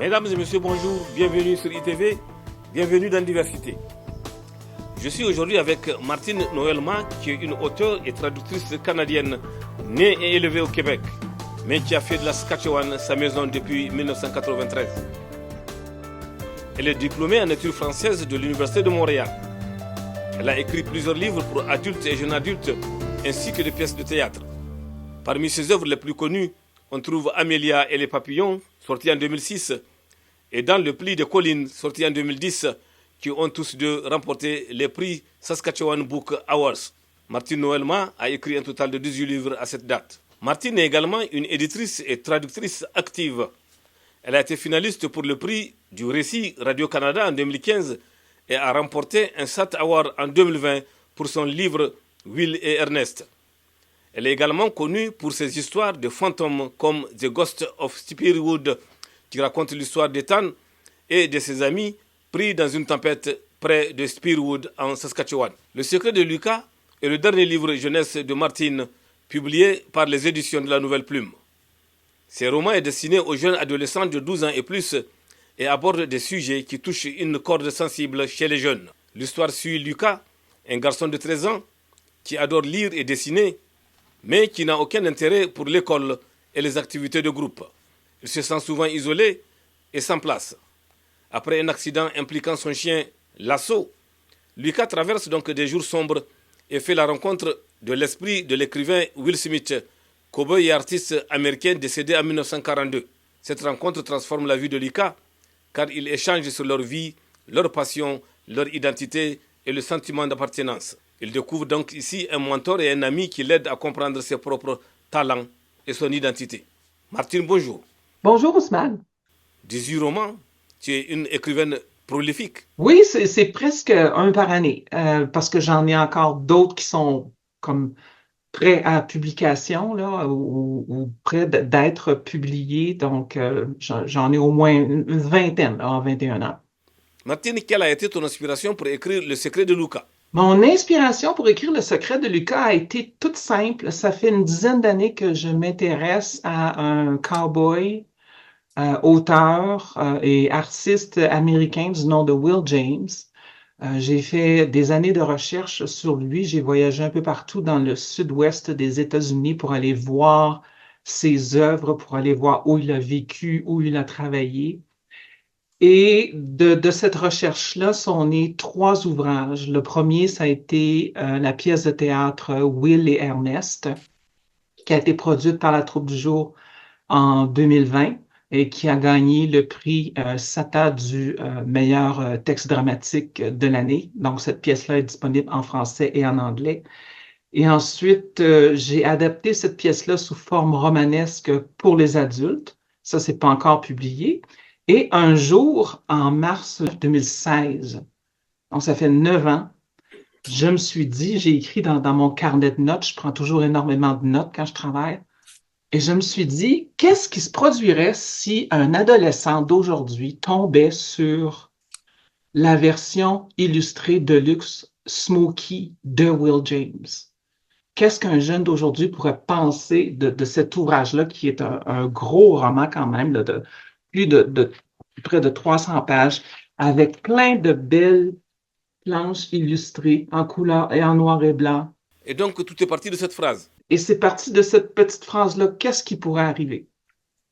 Mesdames et messieurs, bonjour, bienvenue sur ITV, bienvenue dans Diversité. Je suis aujourd'hui avec Martine Noëlma, qui est une auteure et traductrice canadienne, née et élevée au Québec, mais qui a fait de la Saskatchewan sa maison depuis 1993. Elle est diplômée en études françaises de l'Université de Montréal. Elle a écrit plusieurs livres pour adultes et jeunes adultes, ainsi que des pièces de théâtre. Parmi ses œuvres les plus connues, on trouve Amélia et les papillons, sorti en 2006, et Dans le pli des collines, sorti en 2010, qui ont tous deux remporté les prix Saskatchewan Book Awards. Martine Noëlma a écrit un total de 18 livres à cette date. Martine est également une éditrice et traductrice active. Elle a été finaliste pour le prix du récit Radio-Canada en 2015 et a remporté un SAT Award en 2020 pour son livre Will et Ernest. Elle est également connue pour ses histoires de fantômes comme The Ghost of Spearwood, qui raconte l'histoire d'Ethan et de ses amis pris dans une tempête près de Spearwood en Saskatchewan. Le secret de Lucas est le dernier livre jeunesse de Martine, publié par les éditions de la Nouvelle Plume. Ce roman est destiné aux jeunes adolescents de 12 ans et plus et aborde des sujets qui touchent une corde sensible chez les jeunes. L'histoire suit Lucas, un garçon de 13 ans qui adore lire et dessiner, mais qui n'a aucun intérêt pour l'école et les activités de groupe. Il se sent souvent isolé et sans place. Après un accident impliquant son chien Lasso, Lucas traverse donc des jours sombres et fait la rencontre de l'esprit de l'écrivain Will Smith, cow-boy et artiste américain décédé en 1942. Cette rencontre transforme la vie de Lucas, car ils échangent sur leur vie, leur passion, leur identité et le sentiment d'appartenance. Il découvre donc ici un mentor et un ami qui l'aide à comprendre ses propres talents et son identité. Martine, bonjour. Bonjour Ousmane. 18 romans, tu es une écrivaine prolifique. Oui, c'est presque un par année, parce que j'en ai encore d'autres qui sont comme prêts à publication, là, ou prêts d'être publiés. Donc, j'en ai au moins une vingtaine là, en 21 ans. Martine, quelle a été ton inspiration pour écrire Le secret de Lucas? Mon inspiration pour écrire Le secret de Lucas a été toute simple. Ça fait une dizaine d'années que je m'intéresse à un cowboy, auteur et artiste américain du nom de Will James. J'ai fait des années de recherche sur lui. J'ai voyagé un peu partout dans le sud-ouest des États-Unis pour aller voir ses œuvres, pour aller voir où il a vécu, où il a travaillé. Et de cette recherche-là sont nés trois ouvrages. Le premier, ça a été la pièce de théâtre Will et Ernest, qui a été produite par la Troupe du Jour en 2020 et qui a gagné le prix SATA du meilleur texte dramatique de l'année. Donc, cette pièce-là est disponible en français et en anglais. Et ensuite, j'ai adapté cette pièce-là sous forme romanesque pour les adultes. Ça, c'est pas encore publié. Et un jour, en mars 2016, donc ça fait 9 ans, je me suis dit, j'ai écrit dans mon carnet de notes, je prends toujours énormément de notes quand je travaille, et je me suis dit, qu'est-ce qui se produirait si un adolescent d'aujourd'hui tombait sur la version illustrée de luxe Smokey de Will James? Qu'est-ce qu'un jeune d'aujourd'hui pourrait penser de cet ouvrage-là, qui est un gros roman quand même, là, de près de 300 pages, avec plein de belles planches illustrées en couleur et en noir et blanc. Et donc, tout est parti de cette phrase. Et c'est parti de cette petite phrase-là, qu'est-ce qui pourrait arriver?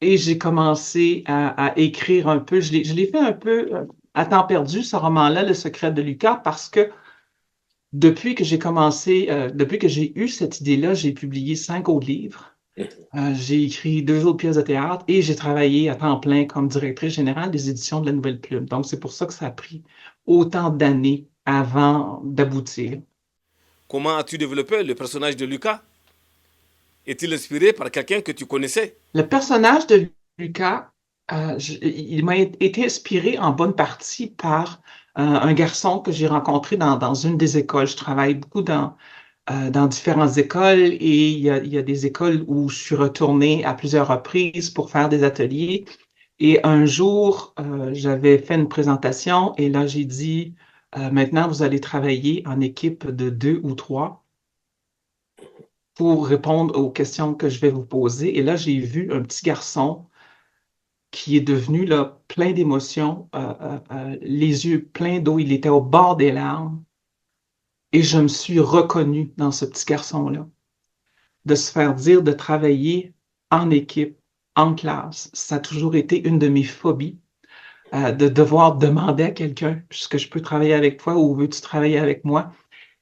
Et j'ai commencé à écrire un peu, je l'ai fait un peu à temps perdu, ce roman-là, Le secret de Lucas, parce que depuis que j'ai eu cette idée-là, j'ai publié 5 autres livres. J'ai écrit 2 autres pièces de théâtre et j'ai travaillé à temps plein comme directrice générale des éditions de la Nouvelle Plume. Donc, c'est pour ça que ça a pris autant d'années avant d'aboutir. Comment as-tu développé le personnage de Lucas? Est-il inspiré par quelqu'un que tu connaissais? Le personnage de Lucas, il m'a été inspiré en bonne partie par un garçon que j'ai rencontré dans une des écoles. Je travaille beaucoup dans différentes écoles et il y a des écoles où je suis retournée à plusieurs reprises pour faire des ateliers. Et un jour, j'avais fait une présentation et là, j'ai dit, maintenant, vous allez travailler en équipe de 2 ou 3 pour répondre aux questions que je vais vous poser. Et là, j'ai vu un petit garçon qui est devenu là, plein d'émotions, les yeux pleins d'eau. Il était au bord des larmes. Et je me suis reconnue dans ce petit garçon-là. De se faire dire de travailler en équipe, en classe, ça a toujours été une de mes phobies. De devoir demander à quelqu'un, est-ce que je peux travailler avec toi ou veux-tu travailler avec moi?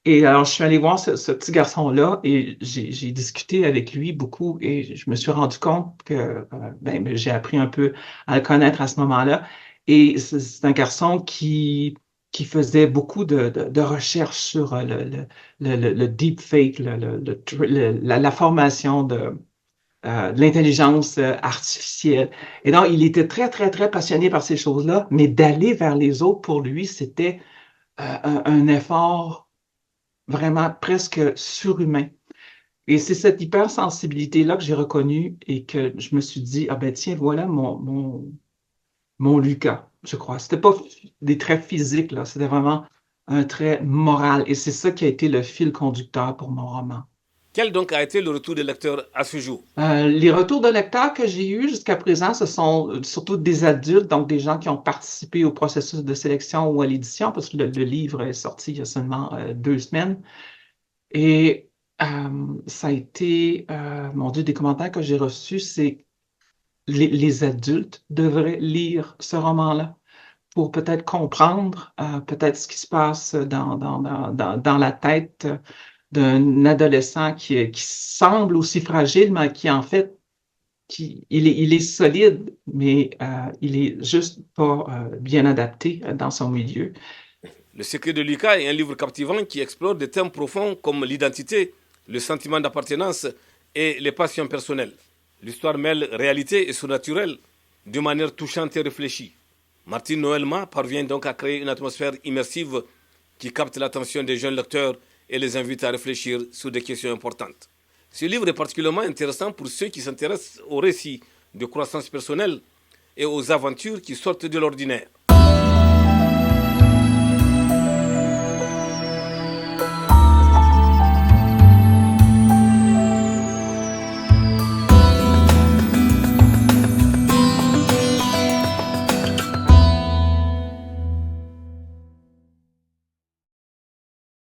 Et alors, je suis allée voir ce petit garçon-là et j'ai discuté avec lui beaucoup et je me suis rendu compte que j'ai appris un peu à le connaître à ce moment-là. Et c'est un garçon qui faisait beaucoup de recherches sur le deepfake, la formation de l'intelligence artificielle. Et donc, il était très, très, très passionné par ces choses-là, mais d'aller vers les autres, pour lui, c'était un effort vraiment presque surhumain. Et c'est cette hypersensibilité-là que j'ai reconnue et que je me suis dit, ah ben tiens, voilà mon Lucas, je crois. C'était pas des traits physiques, là, c'était vraiment un trait moral. Et c'est ça qui a été le fil conducteur pour mon roman. Quel donc a été le retour des lecteurs à ce jour? Les retours de lecteurs que j'ai eus jusqu'à présent, ce sont surtout des adultes, donc des gens qui ont participé au processus de sélection ou à l'édition, parce que le livre est sorti il y a seulement 2 semaines. Et ça a été, mon Dieu, des commentaires que j'ai reçus, c'est les adultes devraient lire ce roman-là pour peut-être comprendre peut-être ce qui se passe dans la tête d'un adolescent qui semble aussi fragile, mais qui en fait, il est solide, mais il est juste pas bien adapté dans son milieu. Le secret de Lucas est un livre captivant qui explore des thèmes profonds comme l'identité, le sentiment d'appartenance et les passions personnelles. L'histoire mêle réalité et surnaturel de manière touchante et réfléchie. Martine Noëlma parvient donc à créer une atmosphère immersive qui capte l'attention des jeunes lecteurs et les invite à réfléchir sur des questions importantes. Ce livre est particulièrement intéressant pour ceux qui s'intéressent aux récits de croissance personnelle et aux aventures qui sortent de l'ordinaire.